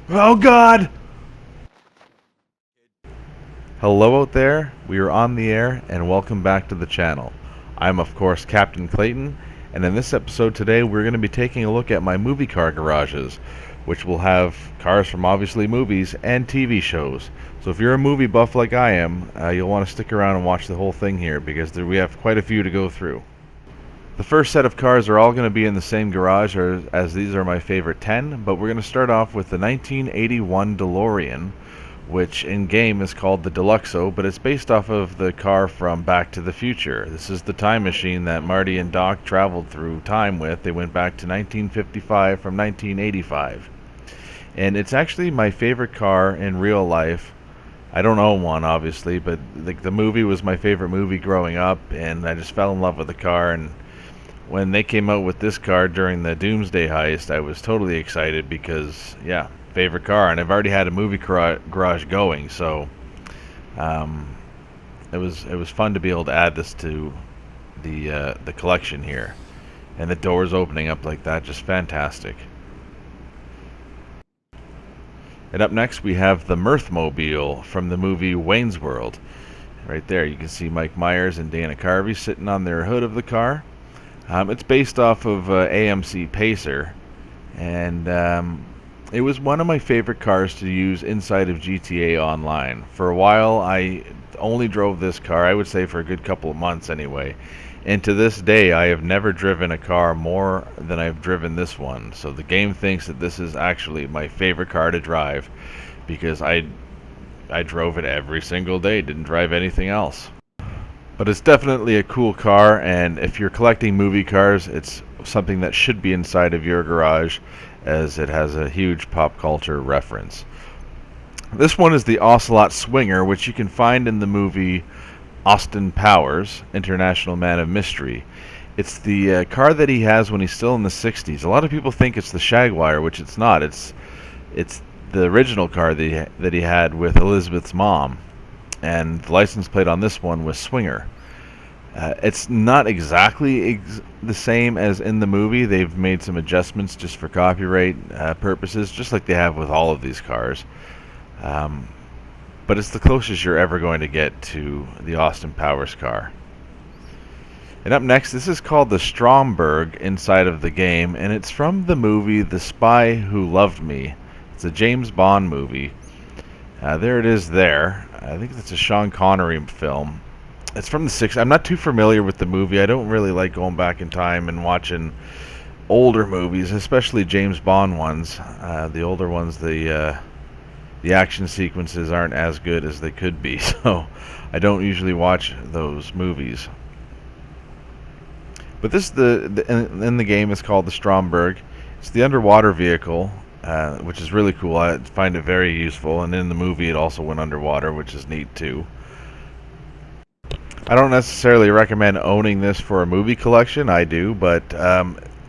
Oh God! Hello out there, we are on the air, and welcome back to the channel. I'm of course Captain Clayton, and in this episode today we're going to be taking a look at my movie car garages, which will have cars from obviously movies and TV shows. So if you're a movie buff like I am, you'll want to stick around and watch the whole thing here, because we have quite a few to go through. The first set of cars are all going to be in the same garage, as these are my favorite 10, but we're going to start off with the 1981 DeLorean, which in-game is called the Deluxo, but it's based off of the car from Back to the Future. This is the time machine that Marty and Doc traveled through time with. They went back to 1955 from 1985. And it's actually my favorite car in real life. I don't own one, obviously, but the movie was my favorite movie growing up, and I just fell in love with the car. And when they came out with this car during the Doomsday heist, I was totally excited because, yeah, favorite car, and I've already had a movie garage going, so it was fun to be able to add this to the collection here, and the doors opening up like that, just fantastic. And up next we have the Murph mobile from the movie Wayne's World. Right there, you can see Mike Myers and Dana Carvey sitting on their hood of the car. It's based off of AMC Pacer, and it was one of my favorite cars to use inside of GTA Online. For a while, I only drove this car, I would say for a good couple of months anyway. And to this day, I have never driven a car more than I've driven this one. So the game thinks that this is actually my favorite car to drive, because I drove it every single day, didn't drive anything else. But it's definitely a cool car, and if you're collecting movie cars, it's something that should be inside of your garage, as it has a huge pop culture reference. This one is the Ocelot Swinger, which you can find in the movie Austin Powers, International Man of Mystery. It's the car that he has when he's still in the 60s. A lot of people think it's the Jaguar, which it's not. It's the original car that he had with Elizabeth's mom. And the license plate on this one was Swinger. It's not exactly the same as in the movie. They've made some adjustments just for copyright purposes, just like they have with all of these cars. But it's the closest you're ever going to get to the Austin Powers car. And up next, this is called the Stromberg inside of the game, and it's from the movie The Spy Who Loved Me. It's a James Bond movie. There it is there. I think it's a Sean Connery film. It's from the 60s. I'm not too familiar with the movie. I don't really like going back in time and watching older movies, especially James Bond ones. The older ones, the action sequences aren't as good as they could be, so I don't usually watch those movies. But this in the game is called the Stromberg. It's the underwater vehicle, which is really cool. I find it very useful, and in the movie it also went underwater, which is neat too. I don't necessarily recommend owning this for a movie collection. I do, but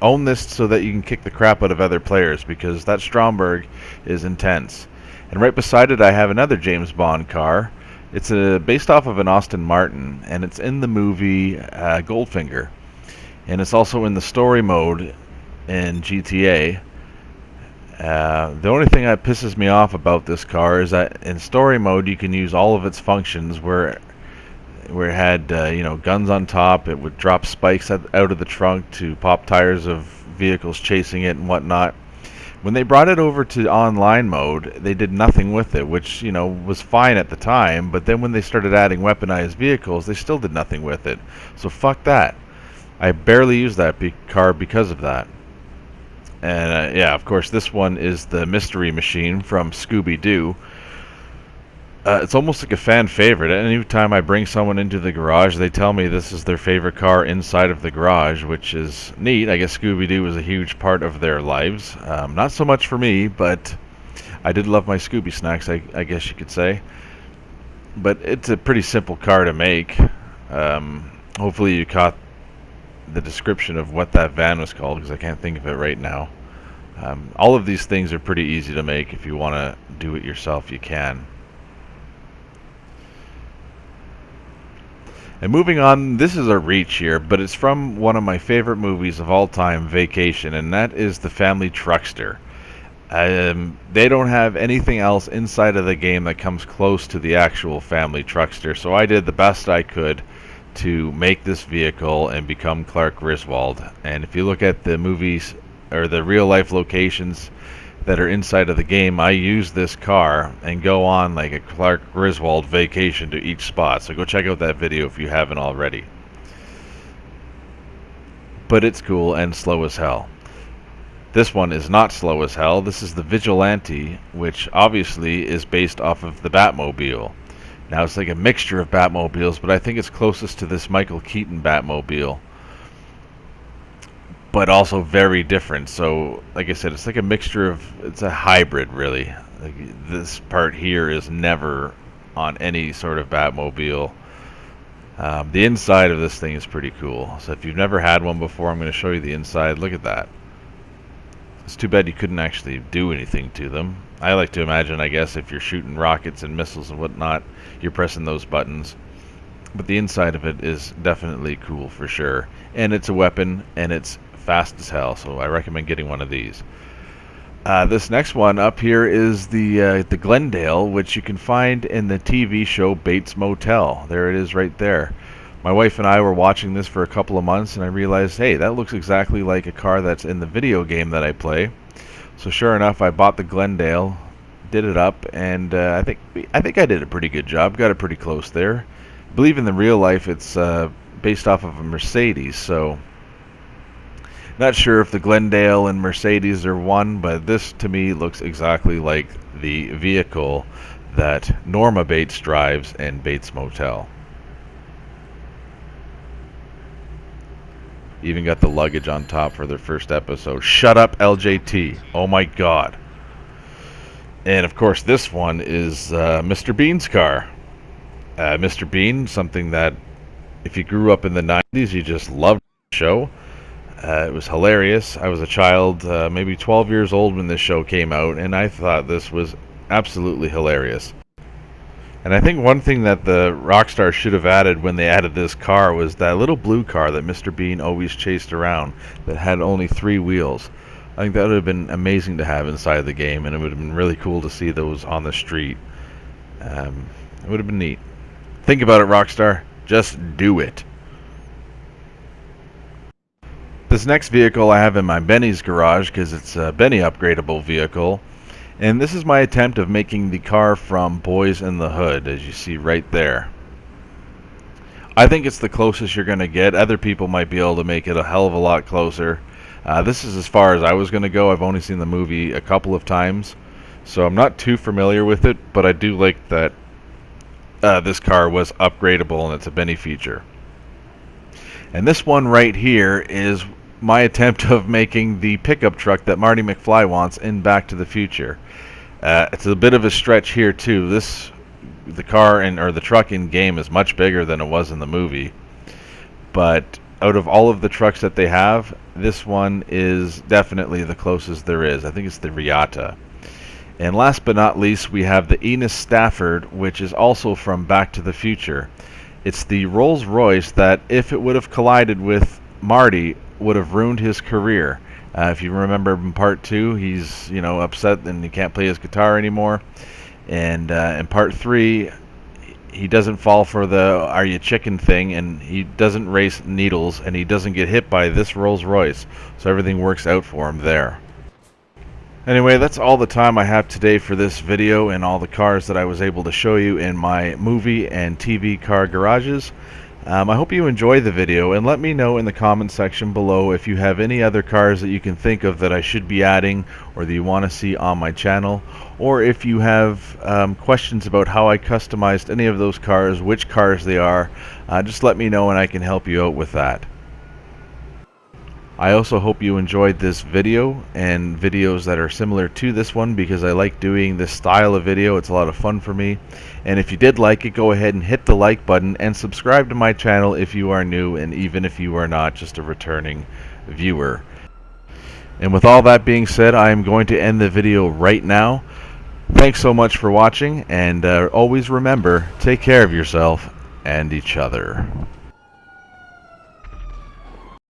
own this so that you can kick the crap out of other players, because that Stromberg is intense. And right beside it I have another James Bond car. It's based off of an Aston Martin, and it's in the movie Goldfinger. And it's also in the story mode in GTA. The only thing that pisses me off about this car is that in story mode you can use all of its functions, where it had guns on top. It would drop spikes out of the trunk to pop tires of vehicles chasing it and whatnot. When they brought it over to online mode, they did nothing with it, which was fine at the time. But then when they started adding weaponized vehicles, they still did nothing with it. So fuck that. I barely use that car because of that. And yeah, of course, this one is the Mystery Machine from Scooby-Doo. It's almost like a fan favorite. Any time I bring someone into the garage, they tell me this is their favorite car inside of the garage, which is neat. I guess Scooby-Doo was a huge part of their lives. Not so much for me, but I did love my Scooby snacks, I guess you could say. But it's a pretty simple car to make. Hopefully you caught the description of what that van was called, because I can't think of it right now. All of these things are pretty easy to make. If you want to do it yourself, you can. And moving on, this is a reach here, but it's from one of my favorite movies of all time, Vacation, and that is The Family Truckster. They don't have anything else inside of the game that comes close to the actual family truckster, so I did the best I could to make this vehicle and become Clark Griswold. And if you look at the movies or the real life locations that are inside of the game, I use this car and go on like a Clark Griswold vacation to each spot. So go check out that video if you haven't already. But it's cool and slow as hell. This one is not slow as hell. This is the Vigilante, which obviously is based off of the Batmobile. Now it's like a mixture of Batmobiles, but I think it's closest to this Michael Keaton Batmobile. But also very different. So, like I said, it's like a mixture of, it's a hybrid really. Like this part here is never on any sort of Batmobile. The inside of this thing is pretty cool. So if you've never had one before, I'm going to show you the inside. Look at that. It's too bad you couldn't actually do anything to them. I like to imagine, I guess, if you're shooting rockets and missiles and whatnot, you're pressing those buttons. But the inside of it is definitely cool for sure. And it's a weapon, and it's fast as hell, so I recommend getting one of these. This next one up here is the Glendale, which you can find in the TV show Bates Motel. There it is right there. My wife and I were watching this for a couple of months, and I realized, hey, that looks exactly like a car that's in the video game that I play. So sure enough, I bought the Glendale, did it up, and I think I did a pretty good job. Got it pretty close there. I believe in the real life it's based off of a Mercedes, so not sure if the Glendale and Mercedes are one, but this to me looks exactly like the vehicle that Norma Bates drives in Bates Motel. Even got the luggage on top for their first episode. Shut up, LJT. Oh my god. And of course this one is Mr. Bean's car. Mr. Bean, something that if you grew up in the 90s, you just loved the show. It was hilarious. I was a child, maybe 12 years old when this show came out, and I thought this was absolutely hilarious. And I think one thing that the Rockstar should have added when they added this car was that little blue car that Mr. Bean always chased around that had only 3 wheels. I think that would have been amazing to have inside the game, and it would have been really cool to see those on the street. It would have been neat. Think about it, Rockstar. Just do it. This next vehicle I have in my Benny's garage because it's a Benny upgradable vehicle. And this is my attempt of making the car from Boys in the Hood, as you see right there. I think it's the closest you're going to get. Other people might be able to make it a hell of a lot closer. This is as far as I was going to go. I've only seen the movie a couple of times, so I'm not too familiar with it, but I do like that this car was upgradable and it's a Benny feature. And this one right here is my attempt of making the pickup truck that Marty McFly wants in Back to the Future. It's a bit of a stretch here too. The car or the truck in game is much bigger than it was in the movie. But out of all of the trucks that they have, this one is definitely the closest there is. I think it's the Reata. And last but not least, we have the Enos Stafford, which is also from Back to the Future. It's the Rolls Royce that, if it would have collided with Marty, would have ruined his career. If you remember in part 2, he's upset and he can't play his guitar anymore. And in part 3, he doesn't fall for the "Are you chicken" thing, and he doesn't race needles, and he doesn't get hit by this Rolls Royce. So everything works out for him there. Anyway, that's all the time I have today for this video and all the cars that I was able to show you in my movie and TV car garages. I hope you enjoyed the video, and let me know in the comment section below if you have any other cars that you can think of that I should be adding or that you want to see on my channel, or if you have questions about how I customized any of those cars, which cars they are, just let me know and I can help you out with that. I also hope you enjoyed this video and videos that are similar to this one, because I like doing this style of video. It's a lot of fun for me. And if you did like it, go ahead and hit the like button and subscribe to my channel if you are new, and even if you are not just a returning viewer. And with all that being said, I am going to end the video right now. Thanks so much for watching, and always remember, take care of yourself and each other.